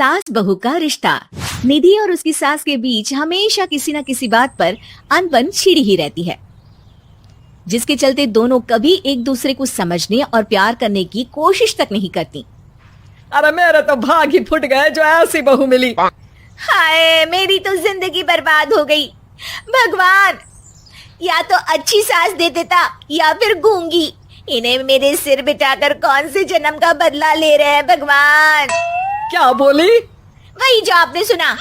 सास बहू का रिश्ता। निधि और उसकी सास के बीच हमेशा किसी न किसी बात पर अनबन छिड़ी ही रहती है, जिसके चलते दोनों कभी एक दूसरे को समझने और प्यार करने की कोशिश तक नहीं करती। अरे मेरे तो भाग ही फुट गए जो ऐसी बहू मिली। हाय, मेरी तो जिंदगी बर्बाद हो गई। भगवान, या तो अच्छी सास दे देता या फिर गूंगी। इन्हें मेरे सिर बिठाकर कौन से जन्म का बदला ले रहे हैं भगवान। क्या बोली? वही जो आपने सुना।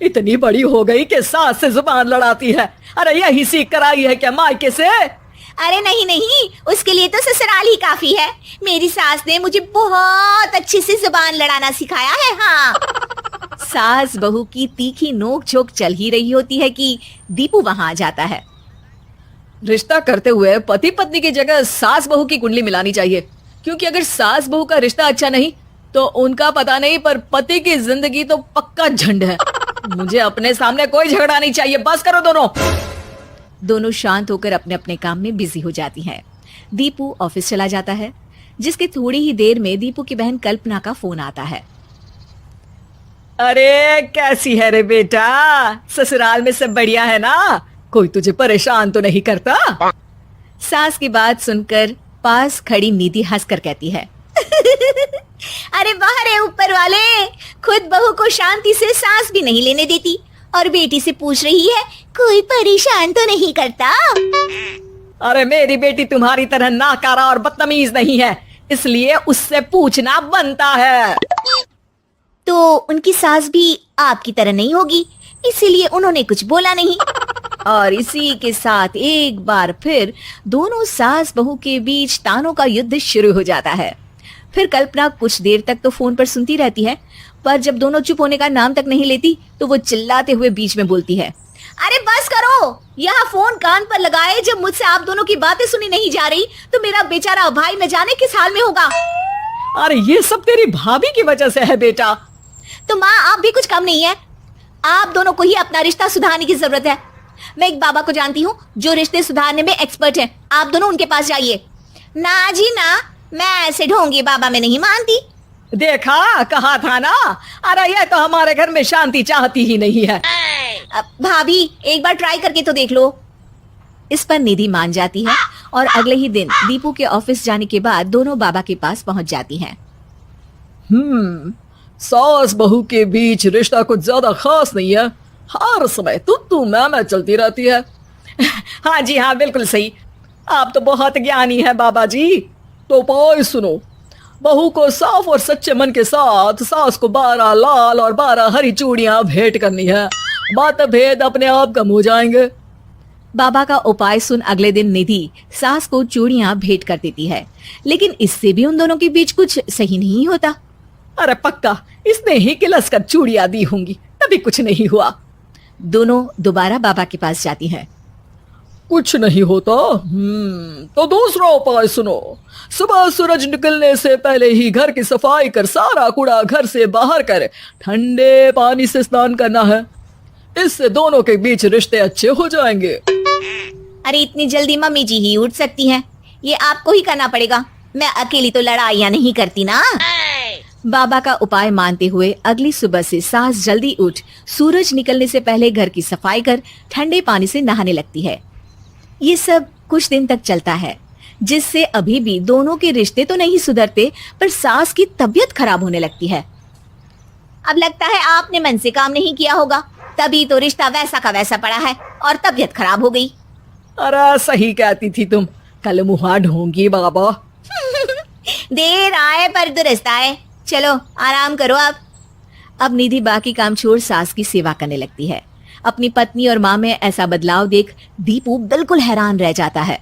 इतनी बड़ी हो गई कि सास से जुबान लड़ाती है। अरे यही सीख कर आई है क्या मायके से? अरे नहीं नहीं, उसके लिए तो ससुराल ही काफी है। मेरी सास ने मुझे बहुत अच्छे से जुबान लड़ाना सिखाया है। हाँ। सास बहू की तीखी नोक झोंक चल ही रही होती है कि दीपू वहां आ जाता है। रिश्ता करते हुए पति पत्नी की जगह सास बहू की कुंडली मिलानी चाहिए, क्योंकि अगर सास बहू का रिश्ता अच्छा नहीं तो उनका पता नहीं, पर पति की जिंदगी तो पक्का झंड है। मुझे अपने सामने कोई झगड़ा नहीं चाहिए, बस करो दोनों। दोनों शांत होकर अपने अपने काम में बिजी हो जाती हैं। दीपू ऑफिस चला जाता है, जिसके थोड़ी ही देर में दीपू की बहन कल्पना का फोन आता है। अरे कैसी है रे बेटा? ससुराल में सब बढ़िया है ना? कोई तुझे परेशान तो नहीं करता? सास की बात सुनकर पास खड़ी निधि हंसकर कहती है, अरे बाहर है ऊपर वाले, खुद बहू को शांति से सांस भी नहीं लेने देती और बेटी से पूछ रही है कोई परेशान तो नहीं करता। अरे मेरी बेटी तुम्हारी तरह नाकारा और बदतमीज नहीं है, इसलिए उससे पूछना बनता है। तो उनकी सास भी आपकी तरह नहीं होगी, इसीलिए उन्होंने कुछ बोला नहीं। और इसी के साथ एक बार फिर दोनों सास बहू के बीच तानों का युद्ध शुरू हो जाता है। फिर कल्पना कुछ देर तक तो फोन पर सुनती रहती है, पर जब दोनों चुप होने का नाम तक नहीं लेती तो वो चिल्लाते हुए बीच में बोलती है, अरे बस करो, यहाँ फोन कान पर लगाए जब मुझसे आप दोनों की बातें सुनी नहीं जा रही तो मेरा बेचारा भाई न जाने किस हाल में होगा। अरे ये सब तेरी भाभी की वजह से है बेटा। तो माँ, आप भी कुछ कम नहीं है। आप दोनों को ही अपना रिश्ता सुधारने की जरूरत है। मैं एक बाबा को जानती हूँ जो रिश्ते सुधारने में एक्सपर्ट हैं। आप दोनों उनके पास जाइए। ना जी ना, मैं ऐसे ढोंगी बाबा में नहीं मानती। देखा, कहा था ना। अरे ये तो हमारे घर में शांति चाहती ही नहीं है। भाभी, एक बार ट्राई करके तो देख लो। इस पर निधि मान जाती है और अगले ही दिन दीपू के ऑफिस जाने के बाद दोनों बाबा के पास पहुंच जाती हैं। सास बहू के बीच रिश्ता कुछ ज्यादा खास नहीं है, हर समय तू मैं चलती रहती है। हाँ जी हाँ, बिल्कुल सही। आप तो बहुत ज्ञानी है बाबा जी। तो पाई सुनो, बहू को साफ और सच्चे मन के साथ सास को 12 लाल और 12 हरी चूड़ियां भेंट करनी है। बात भेद अपने आप कम हो जाएंगे। बाबा का उपाय सुन अगले दिन निधि सास को चूड़ियां भेंट कर देती है, लेकिन इससे भी उन दोनों के बीच कुछ सही नहीं होता। अरे पक्का इसने ही किलस कर चूड़ियां दी होंगी, तभी कुछ नहीं हुआ। दोनों दोबारा बाबा के पास जाती हैं। कुछ नहीं होता। तो दूसरा उपाय सुनो। सुबह सूरज निकलने से पहले ही घर की सफाई कर सारा कूड़ा घर से बाहर कर ठंडे पानी से स्नान करना है। इससे दोनों के बीच रिश्ते अच्छे हो जाएंगे। अरे इतनी जल्दी मम्मी जी ही उठ सकती हैं? ये आपको ही करना पड़ेगा। मैं अकेली तो लड़ाइयाँ नहीं करती ना। बाबा का उपाय मानते हुए अगली सुबह से सास जल्दी उठ सूरज निकलने से पहले घर की सफाई कर ठंडे पानी से नहाने लगती है। ये सब कुछ दिन तक चलता है, जिससे अभी भी दोनों के रिश्ते तो नहीं सुधरते, पर सास की तबीयत खराब होने लगती है। अब लगता है आपने मन से काम नहीं किया होगा, तभी तो रिश्ता वैसा का वैसा पड़ा है और तबीयत खराब हो गई। अरे सही कहती थी तुम, कल मुहा ढोंगी बाबा। देर आए पर दुरुस्त आए। चलो आराम करो आप। अब निधि बाकी काम छोड़ सास की सेवा करने लगती है। अपनी पत्नी और माँ में ऐसा बदलाव देख दीपू बिल्कुल हैरान रह जाता है।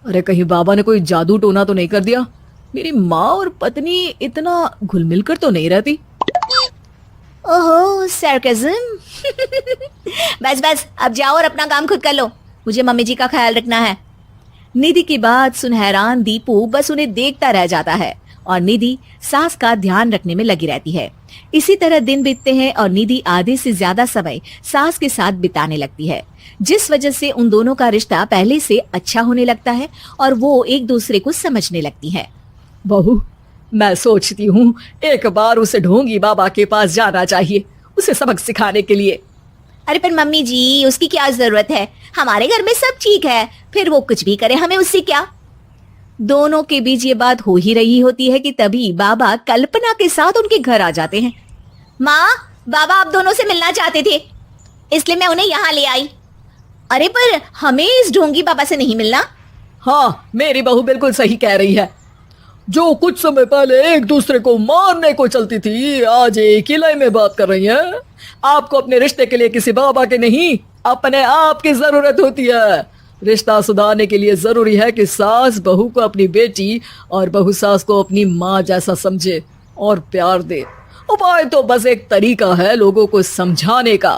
अरे कहीं बाबा ने कोई जादू टोना तो नहीं कर दिया? मेरी माँ और पत्नी इतना घुल मिल कर तो नहीं रहती। ओहो, सरकाज़म। बस बस, अब जाओ और अपना काम खुद कर लो, मुझे मम्मी जी का ख्याल रखना है। निधि की बात सुन हैरान दीपू बस उन्हें देखता रह जाता है और निधि सास का ध्यान रखने में लगी रहती है। इसी तरह दिन बीतते हैं और निधि आधे से ज्यादा समय सास के साथ बिताने लगती है, जिस वजह से उन दोनों का रिश्ता पहले से अच्छा होने लगता है और वो एक दूसरे को समझने लगती है। बहू, मैं सोचती हूँ एक बार उसे ढोंगी बाबा के पास जाना चाहिए, उसे सबक सिखाने के लिए। अरे पर मम्मी जी, उसकी क्या जरूरत है? हमारे घर में सब ठीक है, फिर वो कुछ भी करे, हमें उससे क्या। दोनों के बीच ये बात हो ही रही होती है कि तभी बाबा कल्पना के साथ उनके घर आ जाते हैं। माँ, बाबा आप दोनों से मिलना चाहते थे, इसलिए मैं उन्हें यहाँ ले आई। अरे पर हमें इस ढोंगी बाबा से नहीं मिलना। हाँ, मेरी बहू बिल्कुल सही कह रही है। जो कुछ समय पहले एक दूसरे को मारने को चलती थी, आज एक किले में बात कर रही है। आपको अपने रिश्ते के लिए किसी बाबा के नहीं, अपने आप की जरूरत होती है। रिश्ता सुधारने के लिए जरूरी है कि सास बहू को अपनी बेटी और बहू सास को अपनी माँ जैसा समझे और प्यार दे। उपाय तो बस एक तरीका है लोगों को समझाने का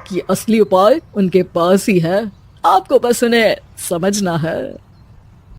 कि असली उपाय उनके पास ही है, आपको बस उन्हें समझना है।